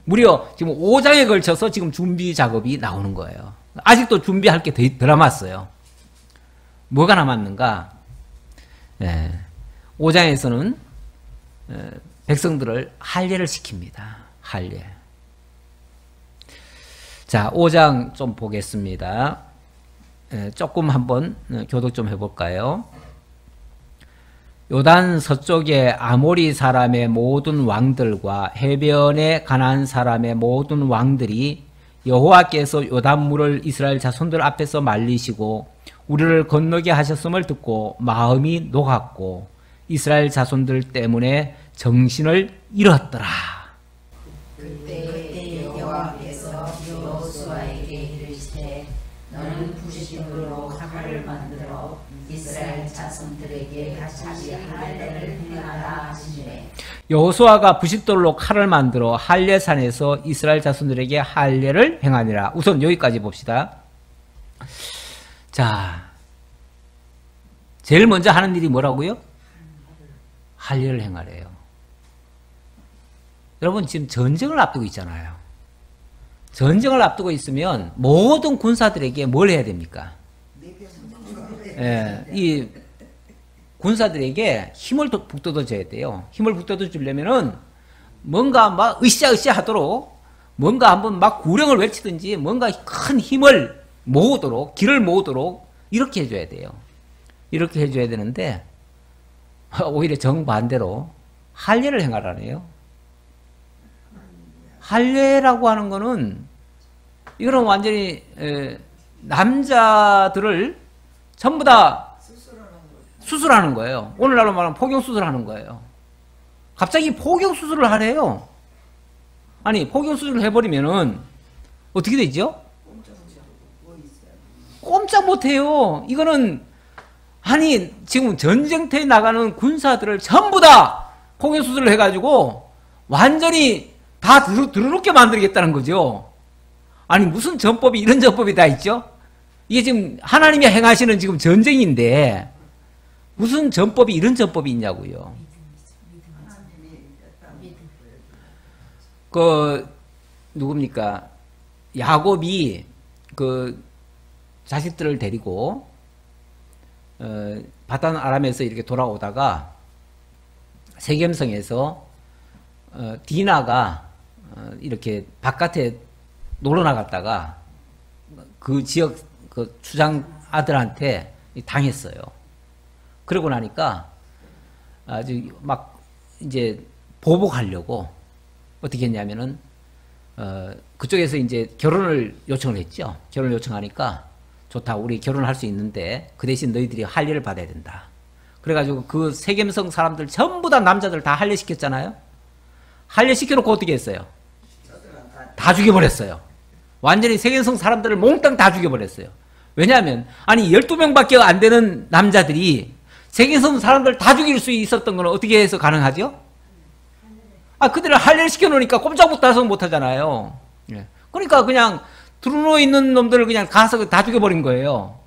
무려 지금 5장에 걸쳐서 지금 준비 작업이 나오는 거예요. 아직도 준비할 게 더 남았어요. 뭐가 남았는가? 예, 5장에서는 백성들을 할례를 시킵니다. 할례. 자, 5장 좀 보겠습니다. 조금 한번 교독 좀 해볼까요? 요단 서쪽의 아모리 사람의 모든 왕들과 해변의 가나안 사람의 모든 왕들이 여호와께서 요단물을 이스라엘 자손들 앞에서 말리시고 우리를 건너게 하셨음을 듣고 마음이 녹았고 이스라엘 자손들 때문에 정신을 잃었더라. 그때 여호와께서 여호수아에게 이르시되 너는 부싯돌로 칼을 만들어 이스라엘 자손들에게 다시 할례를 행하라 하시니라. 여호수아가 부싯돌로 칼을 만들어 할례산에서 이스라엘 자손들에게 할례를 행하니라. 우선 여기까지 봅시다. 자, 제일 먼저 하는 일이 뭐라고요? 할례를 행하래요. 여러분 지금 전쟁을 앞두고 있잖아요. 전쟁을 앞두고 있으면 모든 군사들에게 뭘 해야 됩니까? 예, 이 군사들에게 힘을 북돋워 줘야 돼요. 힘을 북돋워 주려면은 뭔가 막 으쌰으쌰 하도록 뭔가 한번 막 구령을 외치든지 뭔가 큰 힘을 모으도록 기를 모으도록 이렇게 해줘야 돼요. 이렇게 해줘야 되는데 오히려 정반대로 할례를 행하라네요. 할례라고 하는 거는 이거는 완전히 남자들을 전부 다 수술하는 거예요. 오늘날로 말하면 포경수술하는 거예요. 갑자기 포경수술을 하래요. 아니 포경수술을 해버리면은 어떻게 되죠? 꼼짝 못해요. 이거는 아니 지금 전쟁터에 나가는 군사들을 전부 다 포경수술을 해가지고 완전히 다 드러눕게 만들겠다는 거죠. 아니 무슨 전법이 이런 전법이 다 있죠? 이게 지금 하나님이 행하시는 지금 전쟁인데 무슨 전법이 이런 전법이 있냐고요. 그 누굽니까? 야곱이 그 자식들을 데리고 바단 아람에서 이렇게 돌아오다가 세겜성에서 디나가 이렇게 바깥에 놀러 나갔다가 그 지역 그 추장 아들한테 당했어요. 그러고 나니까 아주 막 이제 보복하려고 어떻게 했냐면은 그쪽에서 이제 결혼을 요청을 했죠. 결혼을 요청하니까 좋다. 우리 결혼할 수 있는데 그 대신 너희들이 할례를 받아야 된다. 그래가지고 그 세겜성 사람들 전부 다 남자들 다 할례 시켰잖아요. 할례 시켜놓고 어떻게 했어요? 다 죽여버렸어요. 완전히 세겜성 사람들을 몽땅 다 죽여버렸어요. 왜냐하면 아니 12명밖에 안 되는 남자들이 세계성 사람들 다 죽일 수 있었던 건 어떻게 해서 가능하죠? 아, 그들을 할례를 시켜놓으니까 꼼짝 못해서 못하잖아요. 예. 그러니까 그냥 드러누워 있는 놈들을 그냥 가서 다 죽여버린 거예요.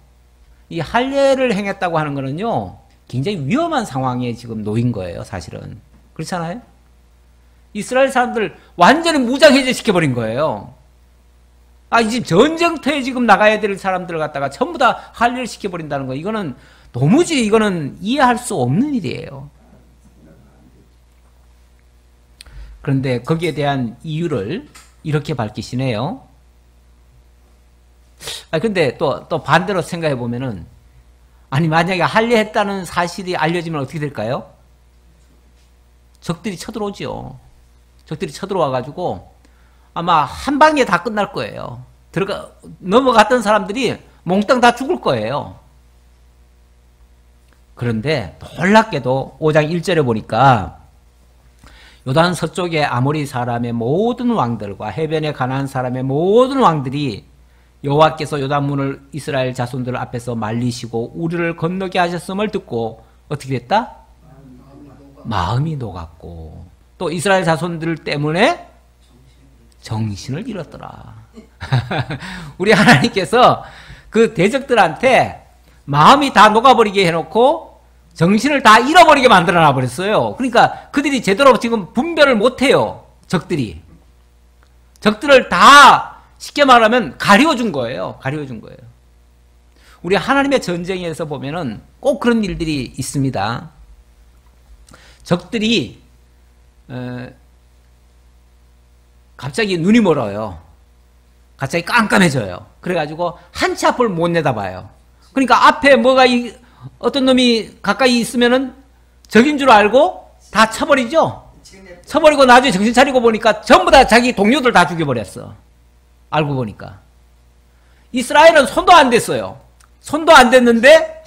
이 할례를 행했다고 하는 거는요, 굉장히 위험한 상황에 지금 놓인 거예요, 사실은. 그렇잖아요? 이스라엘 사람들 완전히 무장해제 시켜버린 거예요. 아, 이제 전쟁터에 지금 나가야 될 사람들을 갖다가 전부 다 할례를 시켜버린다는 거, 이거는 도무지 이거는 이해할 수 없는 일이에요. 그런데 거기에 대한 이유를 이렇게 밝히시네요. 근데 또 반대로 생각해 보면은, 아니, 만약에 할례했다는 사실이 알려지면 어떻게 될까요? 적들이 쳐들어오죠. 적들이 쳐들어와가지고 아마 한 방에 다 끝날 거예요. 넘어갔던 사람들이 몽땅 다 죽을 거예요. 그런데 놀랍게도 5장 1절에 보니까 요단 서쪽의 아모리 사람의 모든 왕들과 해변에 가나안 사람의 모든 왕들이 여호와께서 요단문을 이스라엘 자손들 앞에서 말리시고 우리를 건너게 하셨음을 듣고 어떻게 됐다? 마음이 녹았고 또 이스라엘 자손들 때문에 정신을 잃었더라. 우리 하나님께서 그 대적들한테 마음이 다 녹아버리게 해놓고 정신을 다 잃어버리게 만들어놔 버렸어요. 그러니까 그들이 제대로 지금 분별을 못해요. 적들을 다 쉽게 말하면 가려준 거예요. 가려준 거예요. 우리 하나님의 전쟁에서 보면은 꼭 그런 일들이 있습니다. 적들이 갑자기 눈이 멀어요. 갑자기 깜깜해져요. 그래가지고 한치 앞을 못 내다봐요. 그러니까 앞에 뭐가 어떤 놈이 가까이 있으면은 적인 줄 알고 다 쳐버리죠. 쳐버리고 나중에 정신 차리고 보니까 전부 다 자기 동료들 다 죽여버렸어. 알고 보니까. 이스라엘은 손도 안 댔어요. 손도 안 댔는데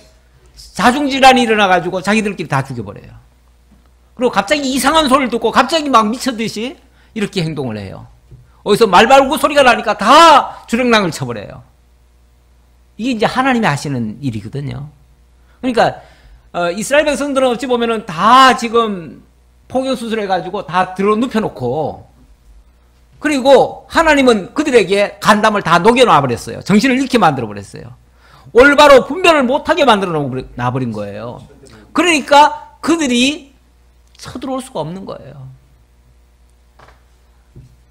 자중질환이 일어나가지고 자기들끼리 다 죽여버려요. 그리고 갑자기 이상한 소리를 듣고 갑자기 막 미쳤듯이 이렇게 행동을 해요. 어디서 말발구 소리가 나니까 다 주랭랑을 쳐버려요. 이게 이제 하나님이 하시는 일이거든요. 그러니까 이스라엘 백성들은 어찌 보면은 다 지금 포경수술해가지고 다 들어 눕혀놓고 그리고 하나님은 그들에게 간담을 다 녹여놔버렸어요. 정신을 잃게 만들어버렸어요. 올바로 분별을 못하게 만들어놔버린 거예요. 그러니까 그들이 쳐들어올 수가 없는 거예요.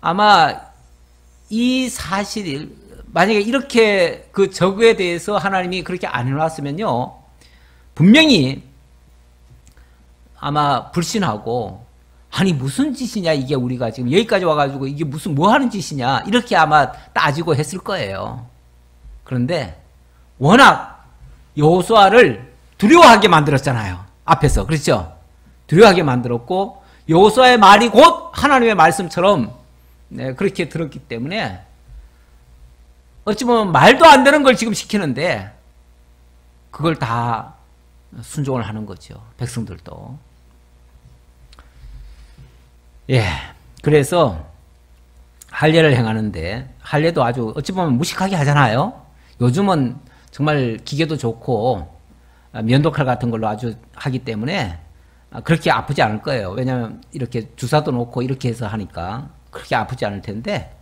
아마 이 사실이 만약에 이렇게 그 적에 대해서 하나님이 그렇게 안 해놨으면요, 분명히 아마 불신하고, 아니 무슨 짓이냐 이게 우리가 지금 여기까지 와가지고 이게 무슨 뭐 하는 짓이냐 이렇게 아마 따지고 했을 거예요. 그런데 워낙 여호수아를 두려워하게 만들었잖아요. 앞에서. 그렇죠? 두려워하게 만들었고 여호수아의 말이 곧 하나님의 말씀처럼 그렇게 들었기 때문에 어찌 보면 말도 안 되는 걸 지금 시키는데 그걸 다 순종을 하는 거죠. 백성들도. 예. 그래서 할례를 행하는데 할례도 아주 어찌 보면 무식하게 하잖아요. 요즘은 정말 기계도 좋고 면도칼 같은 걸로 아주 하기 때문에 그렇게 아프지 않을 거예요. 왜냐하면 이렇게 주사도 놓고 이렇게 해서 하니까 그렇게 아프지 않을 텐데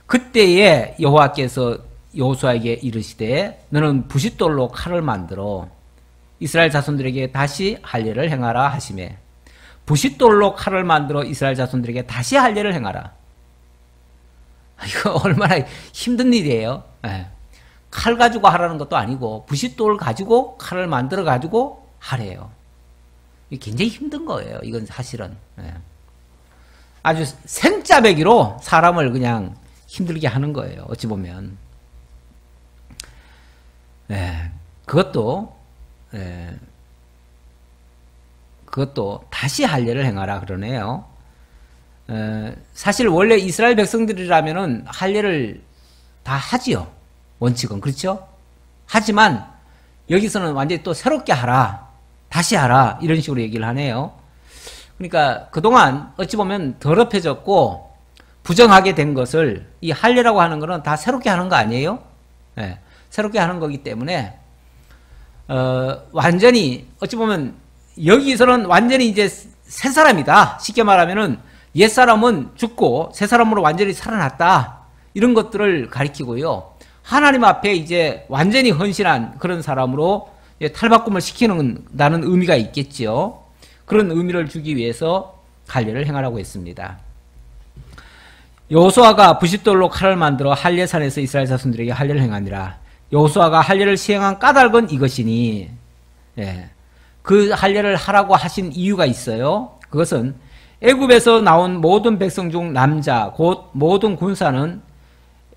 그때에 여호와께서 여호수아에게 이르시되 너는 부싯돌로 칼을 만들어 이스라엘 자손들에게 다시 할례를 행하라 하시매 부싯돌로 칼을 만들어 이스라엘 자손들에게 다시 할례를 행하라. 이거 얼마나 힘든 일이에요. 네. 칼 가지고 하라는 것도 아니고 부싯돌 가지고 칼을 만들어 가지고 하래요. 이게 굉장히 힘든 거예요. 이건 사실은. 네. 아주 생짜배기로 사람을 그냥 힘들게 하는 거예요. 어찌 보면. 네. 그것도 다시 할례를 행하라 그러네요. 사실 원래 이스라엘 백성들이라면은 할례를 다 하지요. 원칙은. 그렇죠? 하지만 여기서는 완전히 또 새롭게 하라. 다시 하라. 이런 식으로 얘기를 하네요. 그러니까 그동안 어찌 보면 더럽혀졌고 부정하게 된 것을 이 할례라고 하는 거는 다 새롭게 하는 거 아니에요? 네. 새롭게 하는 거기 때문에 완전히 어찌 보면 여기서는 완전히 이제 새 사람이다. 쉽게 말하면은 옛 사람은 죽고 새 사람으로 완전히 살아났다. 이런 것들을 가리키고요. 하나님 앞에 이제 완전히 헌신한 그런 사람으로 탈바꿈을 시키는다는 의미가 있겠지요. 그런 의미를 주기 위해서 할례를 행하라고 했습니다. 여호수아가 부싯돌로 칼을 만들어 할례산에서 이스라엘 자손들에게 할례를 행하니라. 여호수아가 할례를 시행한 까닭은 이것이니, 그 할례를 하라고 하신 이유가 있어요. 그것은 애굽에서 나온 모든 백성 중 남자 곧 모든 군사는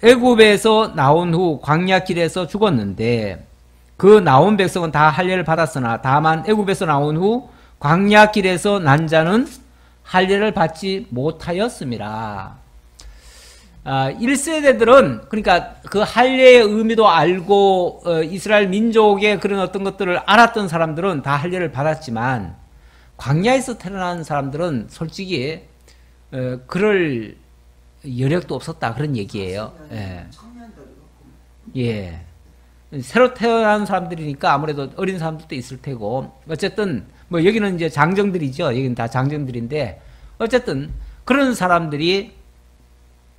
애굽에서 나온 후 광야 길에서 죽었는데 그 나온 백성은 다 할례를 받았으나 다만 애굽에서 나온 후 광야 길에서 난 자는 할례를 받지 못하였음이라. 1세대들은 그러니까 그 할례의 의미도 알고 이스라엘 민족의 그런 어떤 것들을 알았던 사람들은 다 할례를 받았지만 광야에서 태어난 사람들은 솔직히 그럴 여력도 없었다 그런 얘기예요. 예. 새로 태어난 사람들이니까 아무래도 어린 사람들도 있을 테고 어쨌든 뭐 여기는 이제 장정들이죠. 여기는 다 장정들인데 어쨌든 그런 사람들이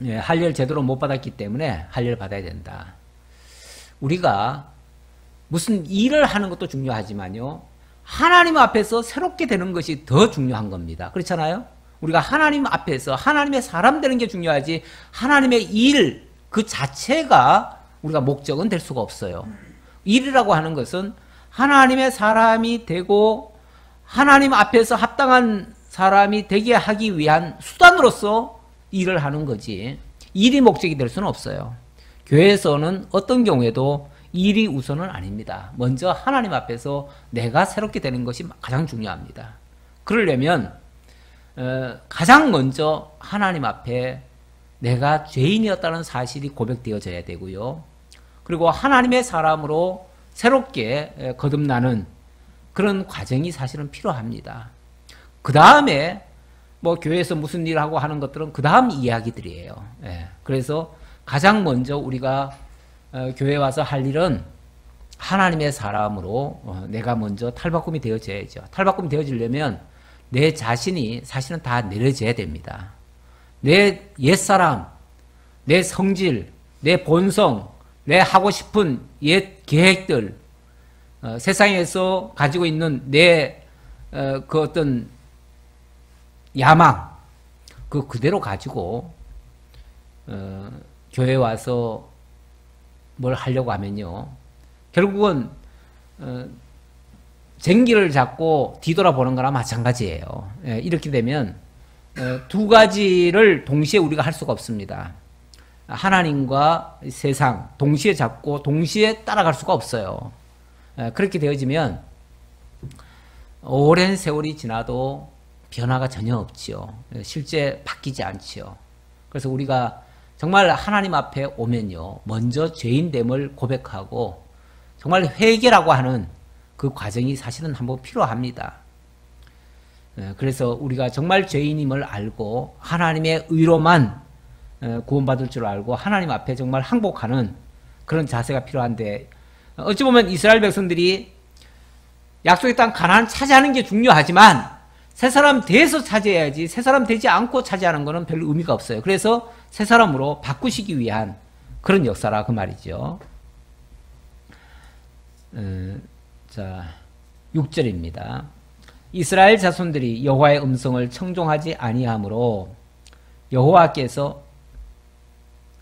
할례를 제대로 못 받았기 때문에 할례를 받아야 된다. 우리가 무슨 일을 하는 것도 중요하지만요. 하나님 앞에서 새롭게 되는 것이 더 중요한 겁니다. 그렇잖아요? 우리가 하나님 앞에서 하나님의 사람 되는 게 중요하지 하나님의 일 그 자체가 우리가 목적은 될 수가 없어요. 일이라고 하는 것은 하나님의 사람이 되고 하나님 앞에서 합당한 사람이 되게 하기 위한 수단으로서 일을 하는 거지 일이 목적이 될 수는 없어요. 교회에서는 어떤 경우에도 일이 우선은 아닙니다. 먼저 하나님 앞에서 내가 새롭게 되는 것이 가장 중요합니다. 그러려면 가장 먼저 하나님 앞에 내가 죄인이었다는 사실이 고백되어져야 되고요. 그리고 하나님의 사람으로 새롭게 거듭나는 그런 과정이 사실은 필요합니다. 그 다음에 뭐 교회에서 무슨 일을 하고 하는 것들은 그 다음 이야기들이에요. 그래서 가장 먼저 우리가 교회에 와서 할 일은 하나님의 사람으로 내가 먼저 탈바꿈이 되어져야죠. 탈바꿈이 되어지려면 내 자신이 사실은 다 내려져야 됩니다. 내 옛사람, 내 성질, 내 본성, 내 하고 싶은 옛 계획들, 세상에서 가지고 있는 내 그 어떤 야망, 그 그대로 가지고 교회에 와서 뭘 하려고 하면요. 결국은 쟁기를 잡고 뒤돌아보는 거나 마찬가지예요. 이렇게 되면 두 가지를 동시에 우리가 할 수가 없습니다. 하나님과 세상 동시에 잡고 동시에 따라갈 수가 없어요. 그렇게 되어지면 오랜 세월이 지나도 변화가 전혀 없지요. 실제 바뀌지 않지요. 그래서 우리가 정말 하나님 앞에 오면요. 먼저 죄인됨을 고백하고 정말 회개라고 하는 그 과정이 사실은 한번 필요합니다. 그래서 우리가 정말 죄인임을 알고 하나님의 의로만 구원받을 줄 알고 하나님 앞에 정말 항복하는 그런 자세가 필요한데 어찌 보면 이스라엘 백성들이 약속의 땅 가나안 차지하는 게 중요하지만 새 사람 돼서 차지해야지 새 사람 되지 않고 차지하는 것은 별 의미가 없어요. 그래서 새 사람으로 바꾸시기 위한 그런 역사라 그 말이죠. 자, 6절입니다. 이스라엘 자손들이 여호와의 음성을 청종하지 아니하므로 여호와께서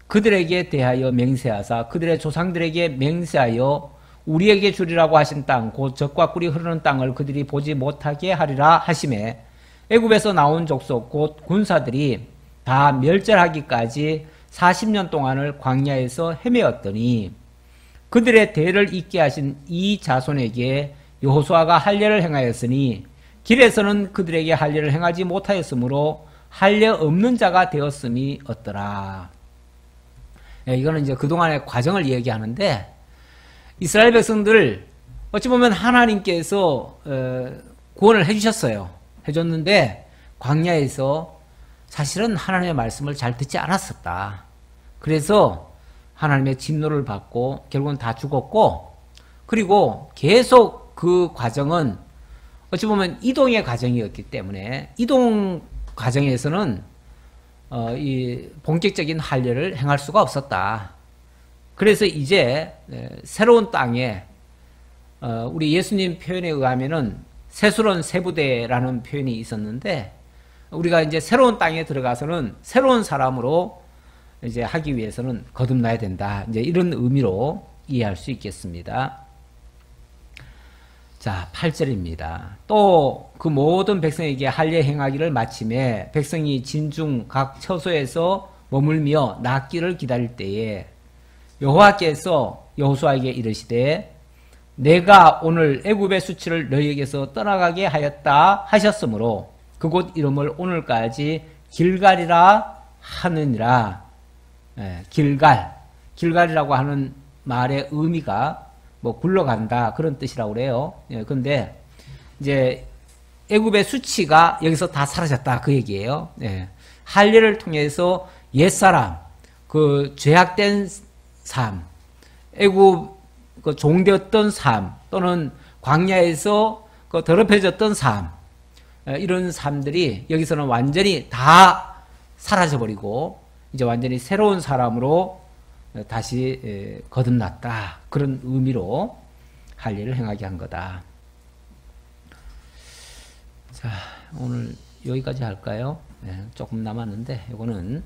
그들에게 대하여 맹세하사 그들의 조상들에게 맹세하여 우리에게 주리라고 하신 땅 곧 젖과 꿀이 흐르는 땅을 그들이 보지 못하게 하리라 하시매 애굽에서 나온 족속 곧 군사들이 다 멸절하기까지 40년 동안을 광야에서 헤매었더니 그들의 대를 잇게 하신 이 자손에게 여호수아가 할례를 행하였으니 길에서는 그들에게 할례를 행하지 못하였으므로 할례 없는 자가 되었음이 어떠라. 이거는 이제 그동안의 과정을 얘기하는데 이스라엘 백성들 어찌 보면 하나님께서 구원을 해주셨어요. 해줬는데 광야에서 사실은 하나님의 말씀을 잘 듣지 않았었다. 그래서 하나님의 진노를 받고 결국은 다 죽었고 그리고 계속 그 과정은 어찌 보면 이동의 과정이었기 때문에 이동 과정에서는 이 본격적인 할례를 행할 수가 없었다. 그래서 이제 새로운 땅에 우리 예수님 표현에 의하면은 새수론 세부대라는 표현이 있었는데, 우리가 이제 새로운 땅에 들어가서는 새로운 사람으로 이제 하기 위해서는 거듭나야 된다. 이제 이런 의미로 이해할 수 있겠습니다. 자, 8절입니다. 또 그 모든 백성에게 할례 행하기를 마침에 백성이 진중 각 처소에서 머물며 낫기를 기다릴 때에 여호와께서 여호수아에게 이르시되 내가 오늘 애굽의 수치를 너희에게서 떠나가게 하였다 하셨으므로 그곳 이름을 오늘까지 길갈이라 하느니라. 길갈이라고 하는 말의 의미가 뭐 굴러간다 그런 뜻이라고 그래요. 근데 이제 애굽의 수치가 여기서 다 사라졌다 그 얘기예요. 할례를 통해서 옛사람, 그 죄악된 삶, 애굽 그 종되었던 삶, 또는 광야에서 그 더럽혀졌던 삶, 이런 삶들이 여기서는 완전히 다 사라져버리고 이제 완전히 새로운 사람으로 다시 거듭났다. 그런 의미로 할례를 행하게 한 거다. 자, 오늘 여기까지 할까요? 조금 남았는데 이거는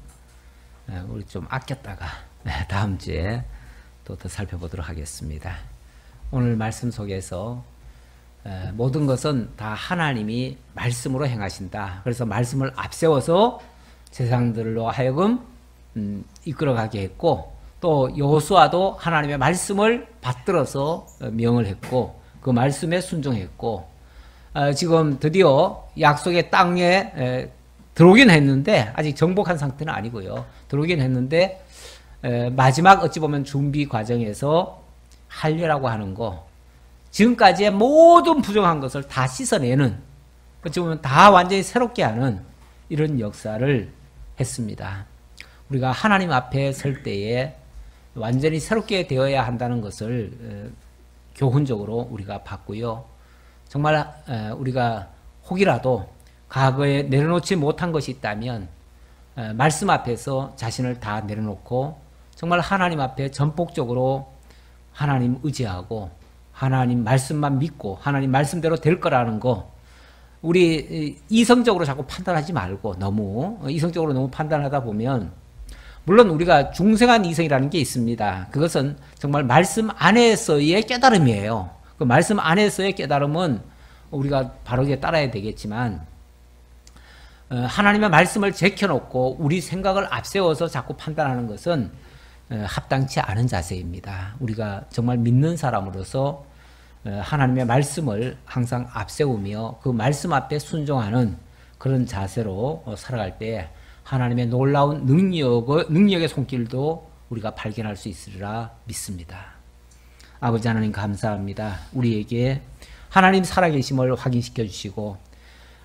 우리 좀 아꼈다가 다음 주에 또 더 살펴보도록 하겠습니다. 오늘 말씀 속에서 모든 것은 다 하나님이 말씀으로 행하신다. 그래서 말씀을 앞세워서 세상들로 하여금 이끌어가게 했고, 또 여호수아도 하나님의 말씀을 받들어서 명을 했고 그 말씀에 순종했고, 지금 드디어 약속의 땅에 들어오긴 했는데 아직 정복한 상태는 아니고요. 들어오긴 했는데 마지막 어찌 보면 준비 과정에서 할례라고 하는 거, 지금까지의 모든 부정한 것을 다 씻어내는, 어찌 보면 다 완전히 새롭게 하는 이런 역사를 했습니다. 우리가 하나님 앞에 설 때에 완전히 새롭게 되어야 한다는 것을 교훈적으로 우리가 봤고요. 정말 우리가 혹이라도 과거에 내려놓지 못한 것이 있다면 말씀 앞에서 자신을 다 내려놓고 정말 하나님 앞에 전폭적으로 하나님 의지하고 하나님 말씀만 믿고 하나님 말씀대로 될 거라는 거, 우리 이성적으로 자꾸 판단하지 말고, 너무 이성적으로 너무 판단하다 보면, 물론 우리가 중생한 이성이라는 게 있습니다. 그것은 정말 말씀 안에서의 깨달음이에요. 그 말씀 안에서의 깨달음은 우리가 바르게 따라야 되겠지만, 하나님의 말씀을 제켜놓고 우리 생각을 앞세워서 자꾸 판단하는 것은 합당치 않은 자세입니다. 우리가 정말 믿는 사람으로서 하나님의 말씀을 항상 앞세우며 그 말씀 앞에 순종하는 그런 자세로 살아갈 때 하나님의 놀라운 능력의 손길도 우리가 발견할 수 있으리라 믿습니다. 아버지 하나님 감사합니다. 우리에게 하나님 살아계심을 확인시켜 주시고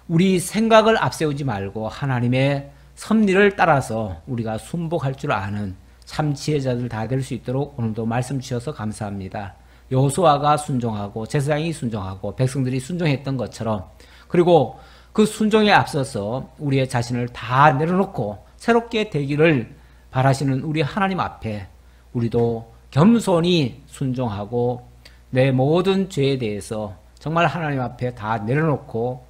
우리 생각을 앞세우지 말고 하나님의 섭리를 따라서 우리가 순복할 줄 아는 참 지혜자들 다 될 수 있도록 오늘도 말씀 주셔서 감사합니다. 여호수아가 순종하고 제사장이 순종하고 백성들이 순종했던 것처럼, 그리고 그 순종에 앞서서 우리의 자신을 다 내려놓고 새롭게 되기를 바라시는 우리 하나님 앞에 우리도 겸손히 순종하고 내 모든 죄에 대해서 정말 하나님 앞에 다 내려놓고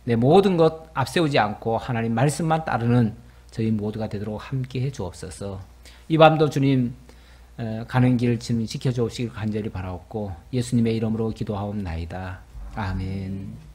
내 모든 것 앞세우지 않고 하나님 말씀만 따르는 저희 모두가 되도록 함께 해 주옵소서. 이 밤도 주님 가는 길 지켜주옵시길 간절히 바라옵고 예수님의 이름으로 기도하옵나이다. 아멘.